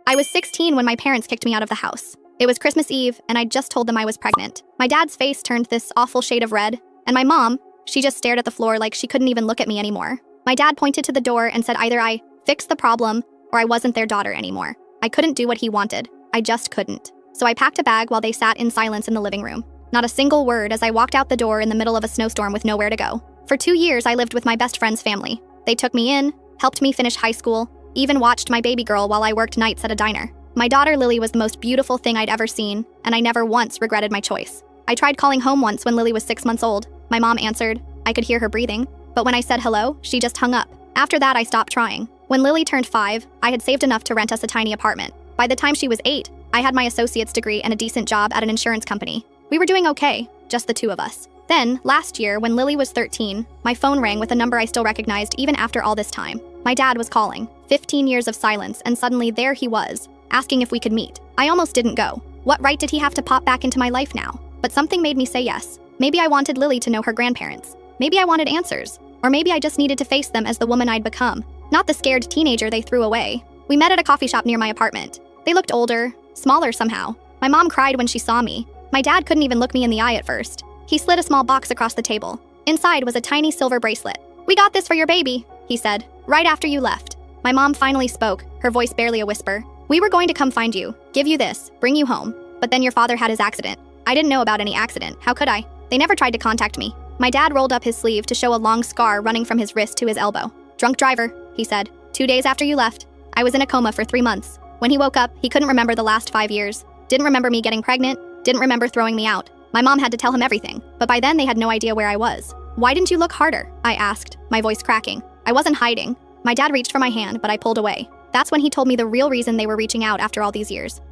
I was 16 when my parents kicked me out of the house. It was Christmas Eve, and I'd just told them I was pregnant. My dad's face turned this awful shade of red, and my mom, she just stared at the floor like she couldn't even look at me anymore. My dad pointed to the door and said either I fixed the problem or I wasn't their daughter anymore. I couldn't do what he wanted. I just couldn't. So I packed a bag while they sat in silence in the living room. Not a single word as I walked out the door in the middle of a snowstorm with nowhere to go. For 2 years, I lived with my best friend's family. They took me in, helped me finish high school, even watched my baby girl while I worked nights at a diner. My daughter Lily was the most beautiful thing I'd ever seen, and I never once regretted my choice. I tried calling home once when Lily was 6 months old. My mom answered. I could hear her breathing, but when I said hello, she just hung up. After that, I stopped trying. When Lily turned 5, I had saved enough to rent us a tiny apartment. By the time she was 8, I had my associate's degree and a decent job at an insurance company. We were doing okay, just the two of us. Then, last year, when Lily was 13, my phone rang with a number I still recognized even after all this time. My dad was calling. 15 years of silence, and suddenly there he was, asking if we could meet. I almost didn't go. What right did he have to pop back into my life now? But something made me say yes. Maybe I wanted Lily to know her grandparents. Maybe I wanted answers. Or maybe I just needed to face them as the woman I'd become, not the scared teenager they threw away. We met at a coffee shop near my apartment. They looked older, smaller somehow. My mom cried when she saw me. My dad couldn't even look me in the eye at first. He slid a small box across the table. Inside was a tiny silver bracelet. "We got this for your baby," he said, "right after you left." My mom finally spoke, her voice barely a whisper. "We were going to come find you, give you this, bring you home. But then your father had his accident." I didn't know about any accident. How could I? They never tried to contact me. My dad rolled up his sleeve to show a long scar running from his wrist to his elbow. "Drunk driver," he said. 2 days after you left. I was in a coma for 3 months. When he woke up, he couldn't remember the last 5 years. Didn't remember me getting pregnant. Didn't remember throwing me out. My mom had to tell him everything, but by then they had no idea where I was. "Why didn't you look harder?" I asked, my voice cracking. I wasn't hiding. My dad reached for my hand, but I pulled away. That's when he told me the real reason they were reaching out after all these years.